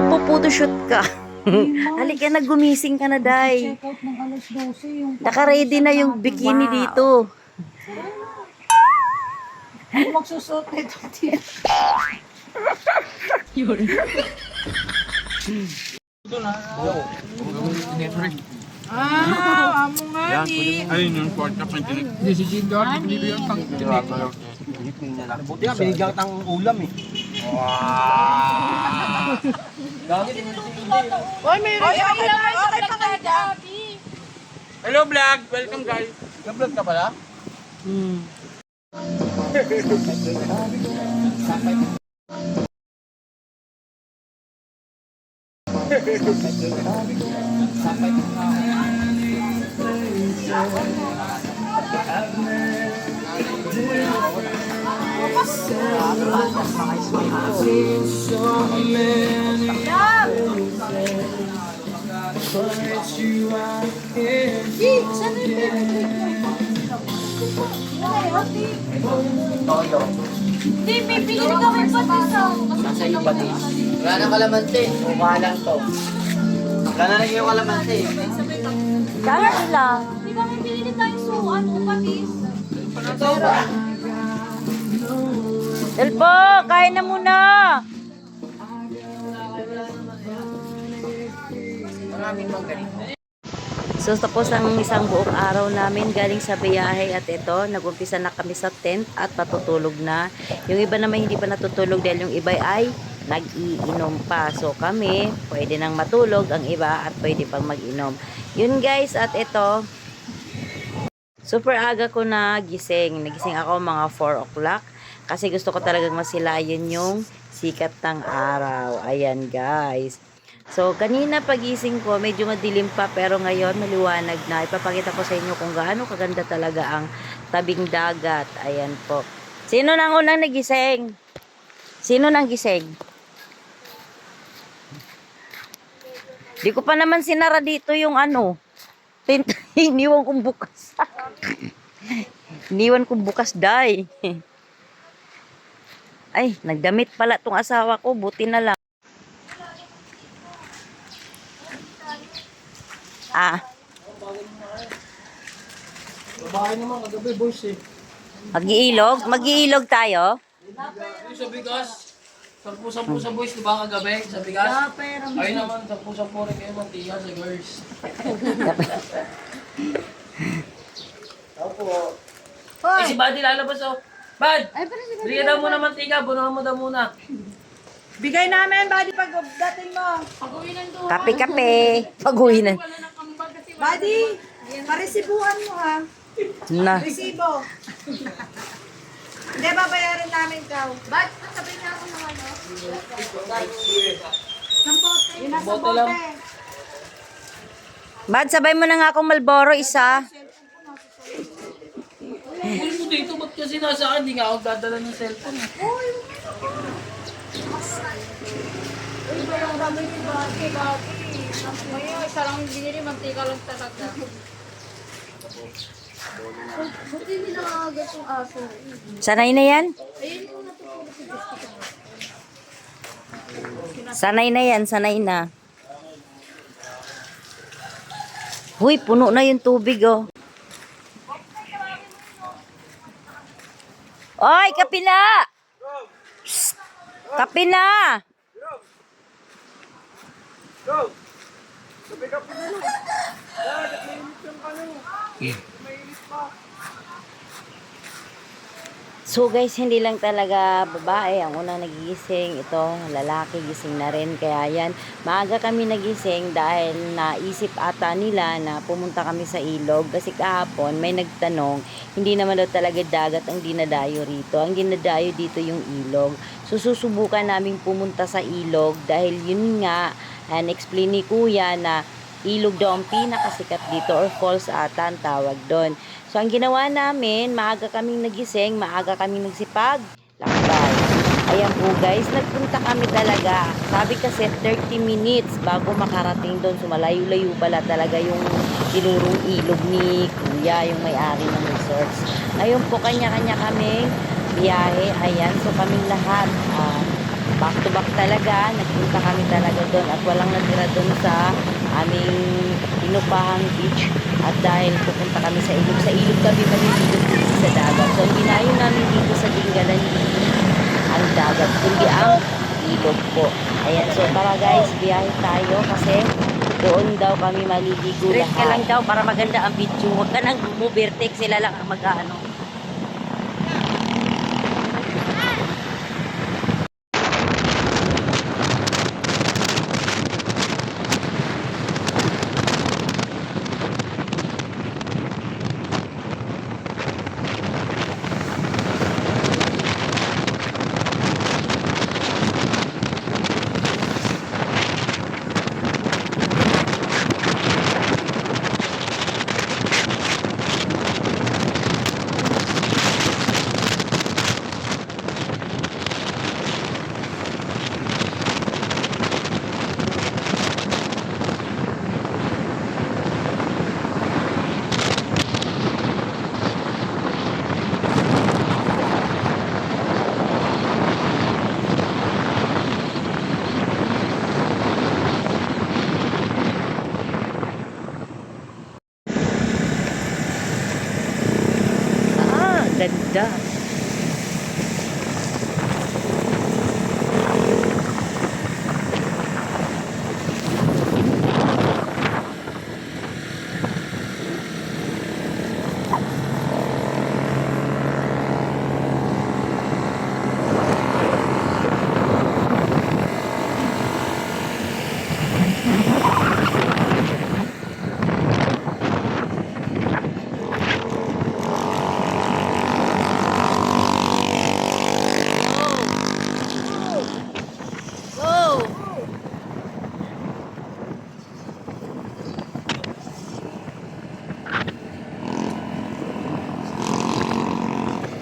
magpo-photoshoot ka. Halika na, gumising ka na, Day. Check out ng alas 12 yung Naka-ready na yung bikini dito. Ako magsusuot nito. Amo nga ni. Ayun yung kwarta pa yung Hindi si Jim Dor, hindi yung tang. Buti nga, binigyan ng ulam eh. Oy, may okay pa kayo dyan. Hello vlog! Welcome guys! Nag-vlog ka pala? Hindi, may pili kami pa dito. Nasa iyo ba din? Wala nang kalamansi. Mukha lang to. Wala na lang yung kalamansi. Kaya sila. Di ba may pili tayong suan o patis? Elpo, kain na muna. Maraming mga ganito. So tapos ang isang buong araw namin galing sa biyahe at ito, nag-umpisa na kami sa tent at patutulog na. Yung iba naman hindi pa natutulog dahil yung iba ay nag-iinom pa. So kami, pwede nang matulog ang iba at pwede pang mag-inom. Yun guys, at ito, super aga ko na gising. Nagising ako mga 4 o'clock kasi gusto ko talagang masilayan yung sikat ng araw. Ayan guys. So, kanina pagising ko, medyo madilim pa, pero ngayon maliwanag na. Ipapakita ko sa inyo kung gaano kaganda talaga ang tabing dagat. Ayan po. Sino nang unang nagising? Sino nang gising? Di ko pa naman sinara dito yung ano. Iniwan kong bukas. Iniwan kong bukas, Day. Ay, nagdamit pala tong asawa ko. Buti na lang. Babae naman, kagabi boys eh. Mag-iilog? Mag-iilog tayo? Sa bigas. Sampu-sampu sa boys, di ba kagabi? Sa bigas? Ay naman, sampu-sampu rin kayo mantiya sa girls. Opo. Eh, si Buddy lalabas oh. Bud! Bigyan daw muna mantika, bunuhan mo daw muna. Bigay namin, buddy, pag dating mo. Kape-kape. Pag-uwi na. Buddy, paresibuhan mo ha. Na. Resibo. Hindi, babayaran namin ikaw. Bud, sabi niya ako ng ano? Sampote. Yun na Bote lang. sampote. Bad, sabay mo na nga akong Malboro isa. Uy mo dito, ba't kasi nasa akin? Hindi nga ako dadala ng cellphone eh. Uy, ba yung rami ni Buddy, Buddy. Ngayon, isa lang yung binili, mantika lang talaga. Buti hindi nakakagat yung aso. Sanay na yan? Ayun yung natutulog si Jessica. Sanay na yan, sanay na. Huy, puno na yung tubig, oh. Oy, kape na! Shh! Kape na! So guys, hindi lang talaga babae ang unang nagigising. Ito, lalaki gising na rin. Kaya yan, maaga kami nagising dahil naisip ata nila na pumunta kami sa ilog. Kasi kahapon may nagtanong, hindi naman daw talaga dagat ang dinadayo rito. Ang dinadayo dito yung ilog. So susubukan namin pumunta sa ilog dahil yun nga, explain ni Kuya na ilog daw ang pinakasikat dito or falls ata ang tawag doon. So, ang ginawa namin, maaga kaming nagising, maaga kaming nagsipag, lakbay. Ayan po guys, nagpunta kami talaga. Sabi kasi 30 minutes bago makarating doon. So, malayo-layo pala talaga yung tinurong ilog ni Kuya, yung may-ari ng resorts. Ngayon po, kanya-kanya kaming biyahe. Ayan, so kaming lahat. back to back talaga. Nagpunta kami talaga doon at walang natira doon sa aming pinupahang beach. At dahil pupunta kami sa ilog kami maliligot dito sa dagat. So, hindi na yun namin dito sa Dingalan ang dagat, kundi ang ilog po. Ayan, so tara guys, biyahe tayo kasi doon daw kami maliligo lahat. Ka lang daw para maganda ang video. Huwag ka nang bumubertek, sila lang ang mag-ano. Ganda.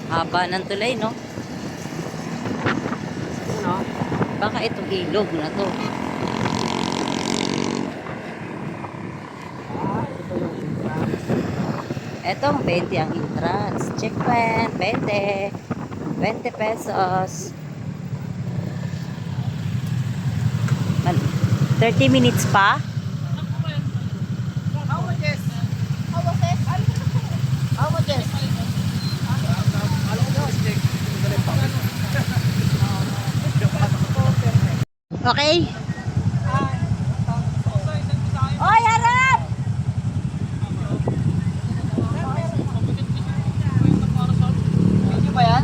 Haba ng tulay, no? Ano? Baka itong ilog na to. Etong 20 ang entrance. Checkpoint, 20. 20 pesos. 30 minutes pa? Okay? Oy, harap! Video ba yan?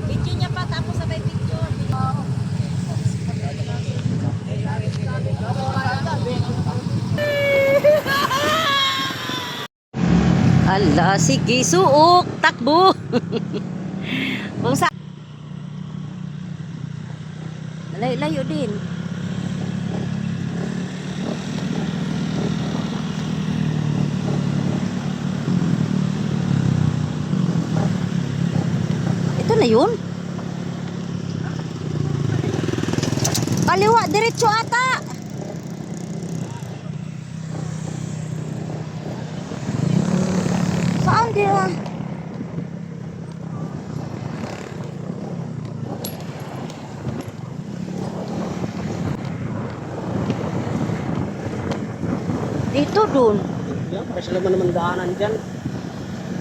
Video niya pa, tapos sabay picture. Ala, sige, suok, takbo. Kung sa layo din. Ito na yun? Kaliwa, diretso ata. Saan dia? Dito dun. Yan, parehas naman naman daanan dyan.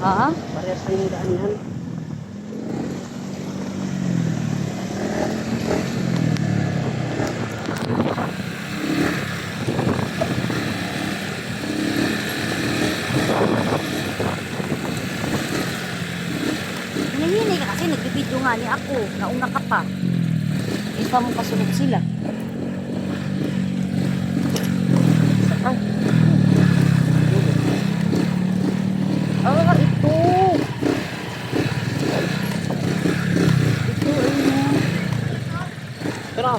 Ha? Parehas na yung daan yan. Nanginay ka kasi nagbibidyo nga ni ako. Nauna ka pa. Isa mo kasunod sila. Ay. Ah, ito. Ito, ayun. Tara.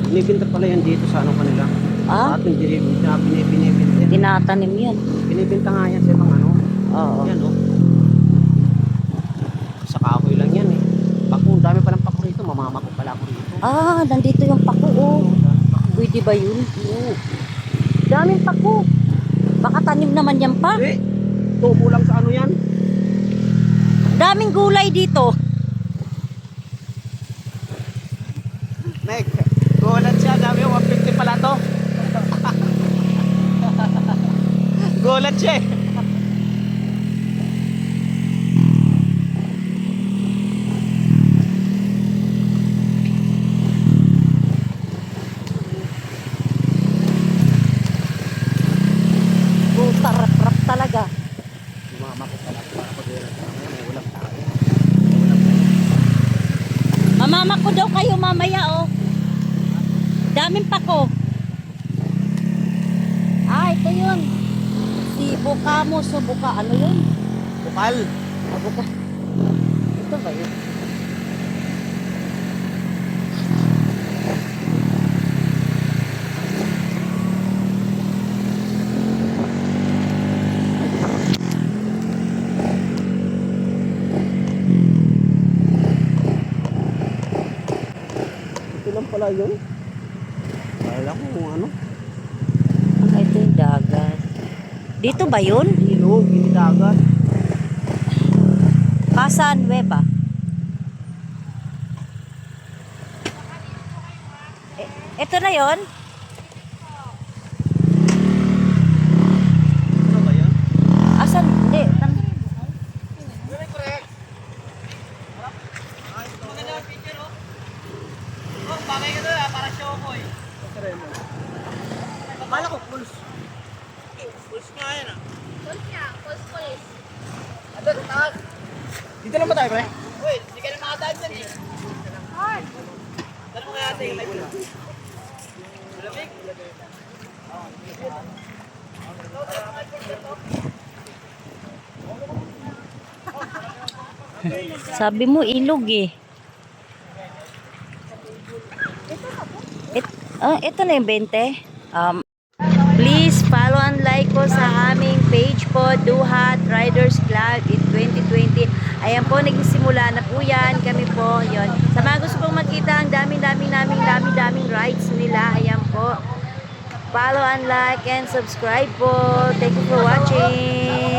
Binibinta pala yan dito sa ano kanila. Ah? Sa ating binibinta. Tinatanim yan. Binibinta nga yan sa ibang ano. Oo. Yan o. Sa kahoy lang yan eh. Pako, dami palang pako rito. Mamama ko pala ako rito. Ah, nandito yung pako, oh. Pwede ba yun? Oo. Daming pako. Baka tanim naman yan pa. Eh, tubo lang sa ano yan. Daming gulay dito. Meg, gulat siya. Dami yung 150 pala to. Gulat siya eh. Puta, rap talaga. Mamakot ka lang para pag-ilan sa mga may ulam tayo. Mamama ko daw kayo mamaya, oh. Daming pako. Ah, ito yun. Si Bukamo, Subuka. Ano yun? Bukal. Ah, Buka. Ito ba yun? Ito lang pala yun. Kala ko kung ano. Ah, ito yung dagat. Dito ba yun? Ilog, hindi dagat. Casa Nueva. Ito na yun? Ano ba yan? Asan? Hindi. Oh, bagay ka doon para show ko eh. Akala ko pulse. Pulse nga yan ah. Adon, taas. Dito lang ba tayo, pre? Uy, hindi ka na makadaan dyan eh. Hard. Tanong kaya natin yung live lang. Malamig? Sabi mo ilog eh. Ito na yung 20. Please follow and like ko sa aming page po, Duhat Riders Club in 2020. Ayan po, nagsimula na po yan. Kami po, yon. Sa mga gusto pong makita, ang daming rides nila. Ayan po. Follow and like and subscribe po. Thank you for watching.